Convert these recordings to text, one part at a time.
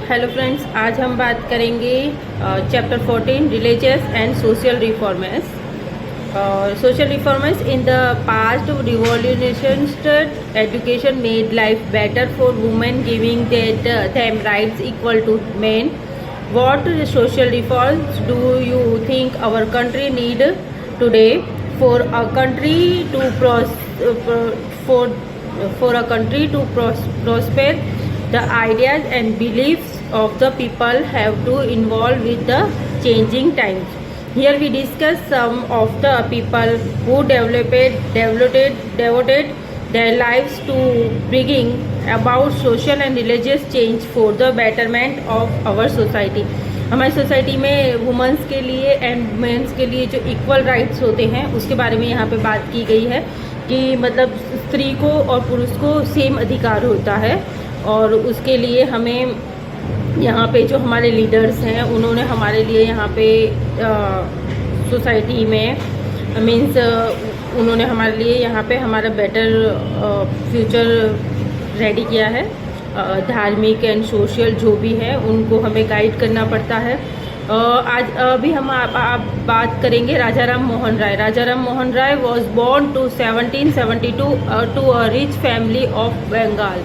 Hello friends, आज हम बात करेंगे chapter 14 religious and social reformers. Social reformers in the past revolutionist education made life better for women, giving them rights equal to men. What social reforms do you think our country need today for a country to prosper? The ideas and beliefs of the people have to evolve with the changing times. Here we discuss some of the people who devoted their lives to bringing about social and religious change for the betterment of our society. हमारी society में women's के लिए and mains के लिए जो equal rights होते हैं उसके बारे में यहाँ पे बात की गई है कि मतलब स्त्री को और पुरुष को सेम अधिकार होता है, और उसके लिए हमें यहाँ पे जो हमारे लीडर्स हैं उन्होंने हमारे लिए यहाँ पे सोसाइटी में मीन्स उन्होंने हमारे लिए यहाँ पे हमारा बेटर फ्यूचर रेडी किया है। धार्मिक एंड सोशल जो भी है उनको हमें गाइड करना पड़ता है। आज अभी हम आप बात करेंगे Raja Ram Mohan Roy. Raja Ram Mohan Roy was born to 1772 to a rich family of Bengal.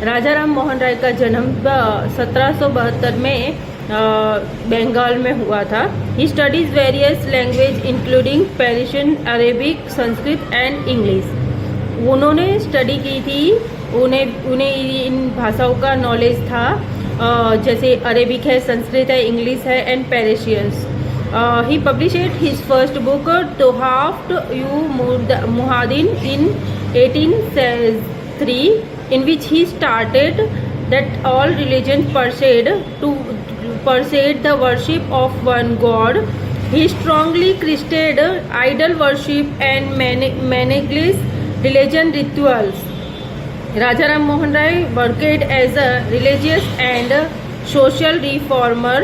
Raja Ram Mohan Roy का जन्म 1772 में बंगाल में हुआ था। He studies various language including Persian, Arabic, Sanskrit and English. उन्होंने स्टडी की थी, उन्हें इन भाषाओं का नॉलेज था, जैसे अरेबिक है, संस्कृत है, इंग्लिश है and Persians. He published his first book Tuhfat ul Muwahhidin in 1803, in which he stated that all religions pursued the worship of one God. He strongly critiqued idol worship and meaningless religion rituals. Rajaram Mohan Rai worked as a religious and social reformer.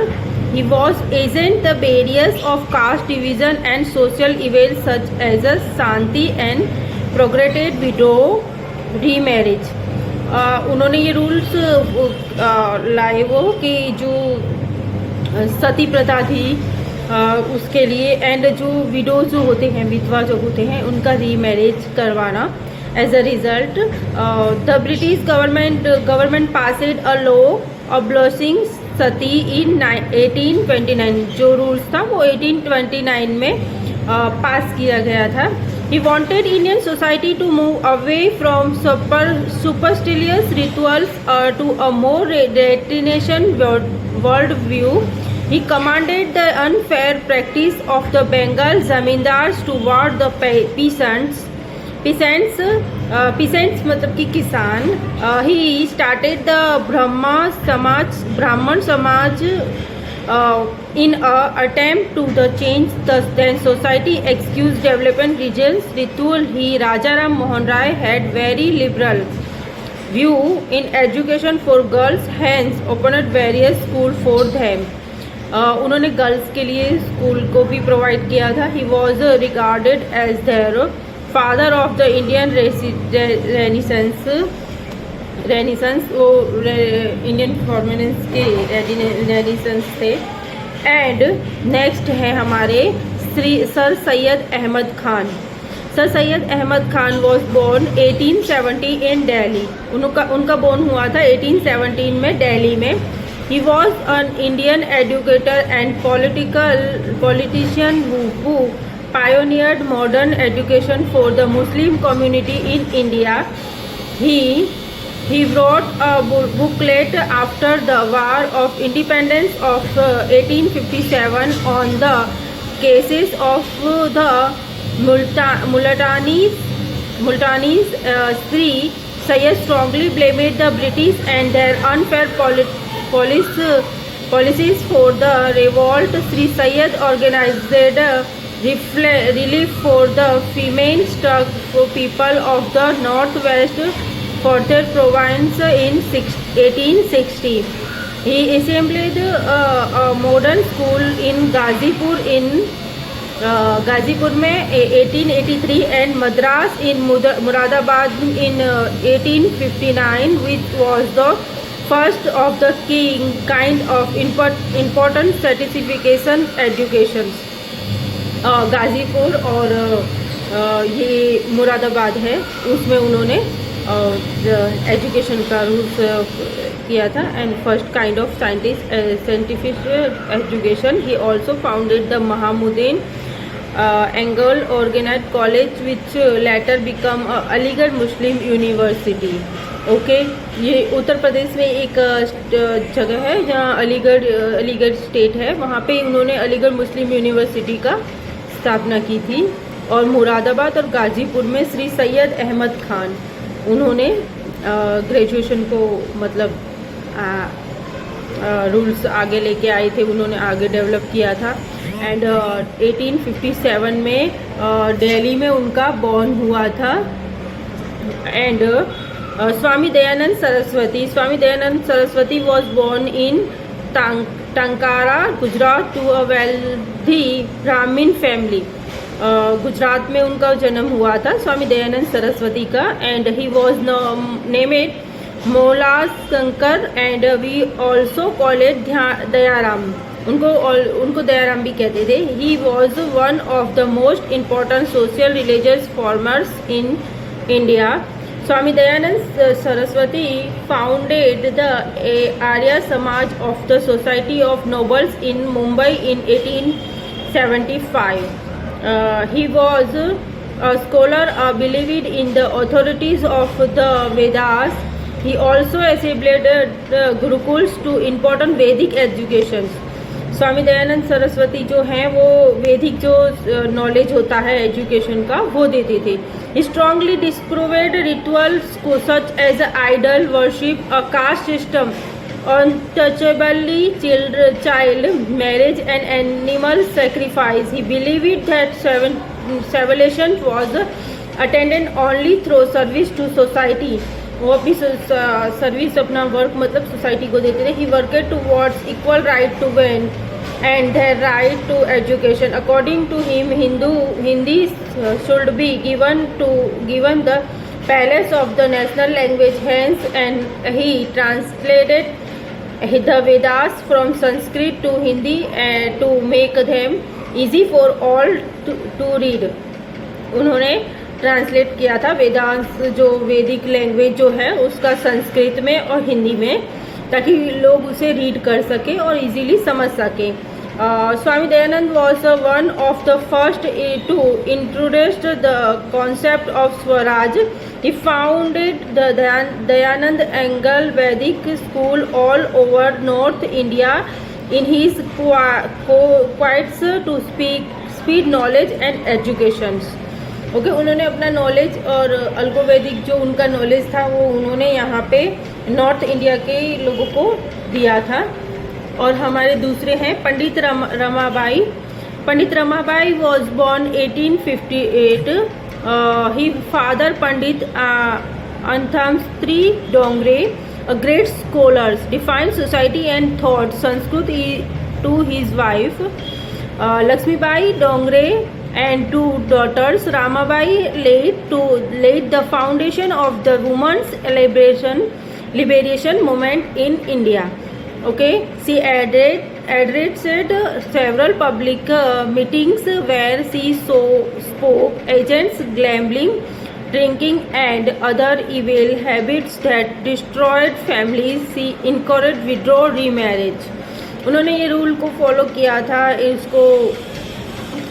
He was against the barriers of caste division and social evils such as Shanti and progressive widow remarriage. उन्होंने ये rules लाए वो कि जो सती प्रथा थी उसके लिए, एंड जो विडोज जो होते हैं, विधवा जो होते हैं, उनका रीमैरिज करवाना। As a result the British government passed a law abolishing sati in 1829। जो रूल्स था वो 1829 में पास किया गया था। He wanted Indian society to move away from superstitious rituals to a more destination world view. He commanded the unfair practice of the Bengal zamindars toward the peasants. Peasants मतलब कि किसान। He started the Brahman Samaj in an attempt to change the then society excuse development regions ritual. Rajaram Mohan Rai had very liberal view in education for girls, hence opened various school for them. उन्होंने girls के लिए school को भी provide किया था। He was regarded as their father of the Indian renaissance. वो Indian फॉर्मेंस के रेनिसेंस थे। एंड नेक्स्ट है हमारे sir Syed Ahmad Khan. Sir Syed Ahmad Khan was born 1870 in Delhi. उनका बोर्न हुआ था 1817 में दिल्ली में। He was an Indian educator and politician who pioneered modern education for the Muslim community in India. He wrote a booklet after the War of Independence of 1857 on the cases of the Multanis. Sri Sayyid strongly blamed the British and their unfair policies for the revolt. Sri Sayyid organized relief for the famine-struck people of the northwest Further province in 1860. He assembled a modern school in Gazipur में 1883 and Madras in Muradabad in 1859, which was the first of the king kind of important certification education. Ghazipur और ये मुरादाबाद है, उसमें उन्होंने education का rules किया था। And first kind of scientific education. He also founded the Mohammedan Anglo organised college which later become Aligarh Muslim university. Okay, ये उत्तर प्रदेश में एक जगह है जहाँ अलीगढ़ स्टेट है, वहाँ पे उन्होंने अलीगढ़ मुस्लिम यूनिवर्सिटी का स्थापना की थी। और मुरादाबाद और गाज़ीपुर में श्री सैयद अहमद खान, उन्होंने ग्रेजुएशन को मतलब रूल्स आगे लेके आए थे, उन्होंने आगे डेवलप किया था। एंड 1857 में दिल्ली में उनका बॉर्न हुआ था। And Swami Dayanand Saraswati was born in Tankara, Gujarat to a wealthy Brahmin family. Gujarat में उनका जन्म हुआ था स्वामी दयानंद सरस्वती का। एंड ही वॉज नेमेड मोलास Shankar and we also call it Dayaram. उनको दयाराम भी कहते थे। He was one of the most important social religious formers in India. Swami Dayanand Saraswati founded the Arya Samaj of the society of nobles in Mumbai in 1875. He was a scholar believed in the authorities of the Vedas. He also established gurukuls to important Vedic educations. स्वामी दयानंद सरस्वती जो हैं वो वैदिक जो knowledge होता है education का वो देते थे। He strongly disapproved rituals such as idol worship, a caste system, untouchably child marriage and animal sacrifice. He believed that salvation was attained only through service to society. वो अपनी सर्विस अपना work मतलब society को देते थे। He worked towards equal right to women and their right to education. According to him, Hindi should be given the place of the national language. Hence, and he translated the Vedas from Sanskrit to Hindi to make them easy for all to read. उन्होंने translate किया था वेदांत जो वैदिक language जो है उसका संस्कृत में और हिंदी में, ताकि लोग उसे रीड कर सकें और इजीली समझ सकें। Swami Dayanand was one of the first to introduce the concept of swaraj. He founded the Dayanand Anglo Vedic school all over north India in his क्वाइट्स to speed knowledge and education. Okay, उन्होंने अपना नॉलेज और अल्गोवैदिक जो उनका नॉलेज था वो उन्होंने यहाँ पे नॉर्थ इंडिया के लोगों को दिया था। और हमारे दूसरे हैं Pandit Ramabai. Pandit Ramabai was born 1858। He father Pandit Anantshastri Dongre, a great scholars, defined society and thought Sanskrit to his wife Lakshmibai Dongre and two daughters. Ramabai laid the foundation of the women's liberation movement in India. Okay, she addressed several public meetings where she spoke against gambling, drinking and other evil habits that destroyed families. She encouraged widow remarriage. उन्होंने ये rule को follow किया था इसको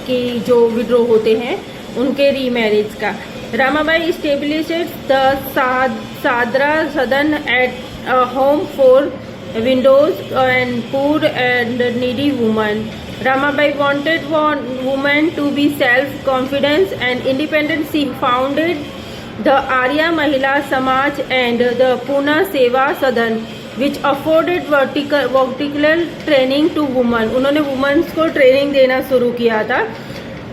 कि जो withdraw होते हैं उनके रीमैरिज का। रामाबाई स्टेब्लिशेड द सादरा सदन at home for Windows and poor and needy woman. Ramabai wanted women to be self-confident and independent. She founded the Arya Mahila Samaj and the Pune Seva Sadan, which afforded vertical training to women. उन्होंने women's को training देना शुरू किया था।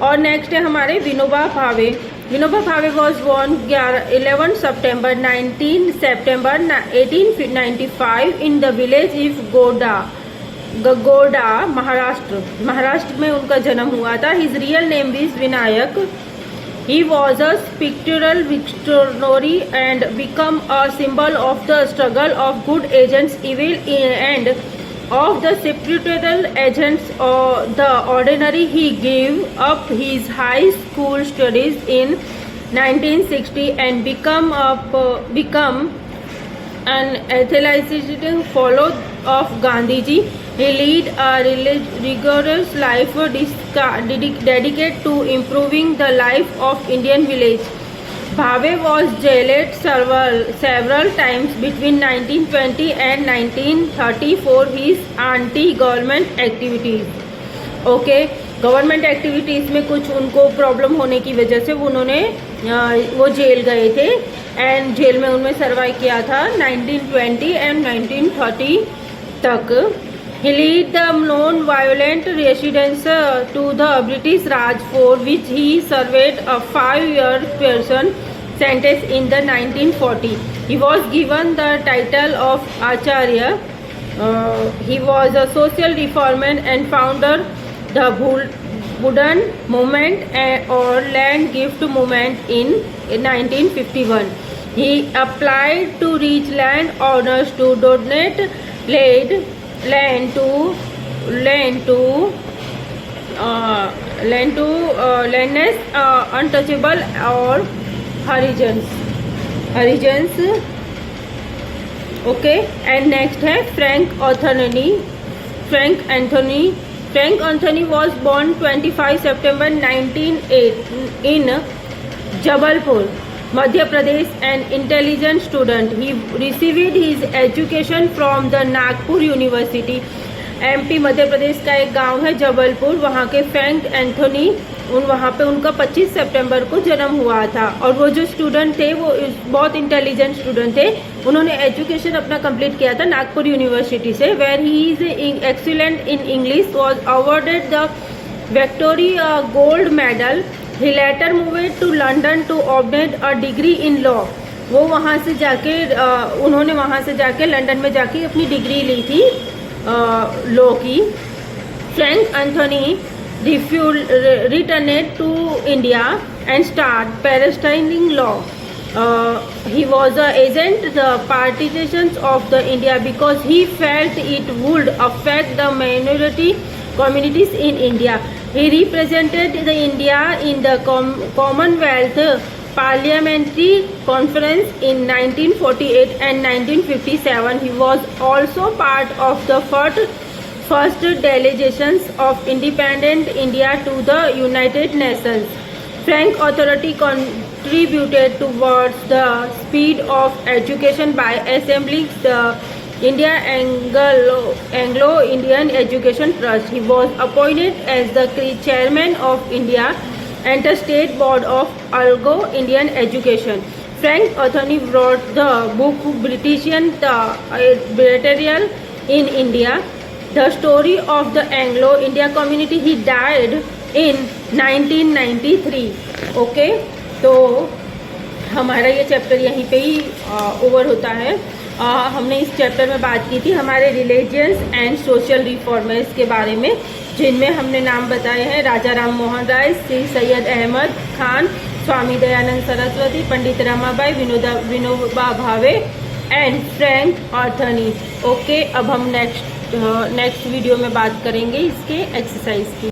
और next है हमारे Vinoba Bhave. Vinoba Bhave was born 11 सितंबर 1895 in the village if Gagoda Maharashtra में उनका जन्म हुआ था। His real name is Vinayak He was a spectral visionary and become a symbol of the struggle of good against evil and of the spiritual agents of the ordinary. He gave up his high school studies in 1960 and become an atheist follower of Gandhiji. He led a rigorous life dedicated to improving the life of Indian village. Bhave was jailed several times between 1920 and 1930 for his anti-government activities. Okay, government activities में कुछ उनको problem होने की वजह से वो jail गए थे एंड जेल में उनमें सर्वाइव किया था 1920 एंड 1930 तक. He led the non-violent resistance to the British Raj, for which he served a 5-year prison sentence in the 1940. He was given the title of Acharya. He was a social reformer and founder the Budhan movement or land gift movement in 1951. He applied to rich land owners to donate land to landless untouchable or Harijans. Okay, and next है Frank Anthony was born 25 September 1908 in Jabalpur, Madhya Pradesh, an intelligent student. He received his education from the Nagpur University. MP Madhya Pradesh का एक गांव है जबलपुर, वहाँ के Frank Anthony वहाँ पे उनका 25 सितंबर को जन्म हुआ था. और वो जो स्टूडेंट थे वो बहुत इंटेलिजेंट स्टूडेंट थे. उन्होंने एजुकेशन अपना कंप्लीट किया था नागपुर यूनिवर्सिटी से, where he is excellent in English, was awarded the Victoria gold medal. He later moved to London to obtain a degree in law. वो वहाँ से जाके उन्होंने वहाँ से जाके लंदन में जाके अपनी डिग्री ली थी लॉ की. Frank Anthony returned to India and started practicing law. He was an agent the partitions of the India because he felt it would affect the minority communities in India. He represented the India in the Commonwealth Parliamentary Conference in 1948 and 1957. He was also part of the first delegations of independent India to the United Nations. Frank authority contributed towards the speed of education by assembling the India Anglo-Indian Education Trust. He was appointed as the chairman of India Interstate Board of Anglo-Indian Education. Frank Anthony wrote the book Britishian Territorial in India, The Story of the Anglo-India Community. He died in 1993. Okay, तो हमारा ये chapter यहीं पे ही over होता है. हमने इस chapter में बात की थी हमारे रिलीजियंस एंड सोशल रिफॉर्मर्स के बारे में, जिनमें हमने नाम बताए हैं राजा राम मोहन राय, श्री सैयद अहमद खान, स्वामी दयानंद सरस्वती, पंडित Ramabai, Vinoba Bhave and Frank Anthony. Okay, अब हम नेक्स्ट वीडियो में बात करेंगे इसके एक्सरसाइज की.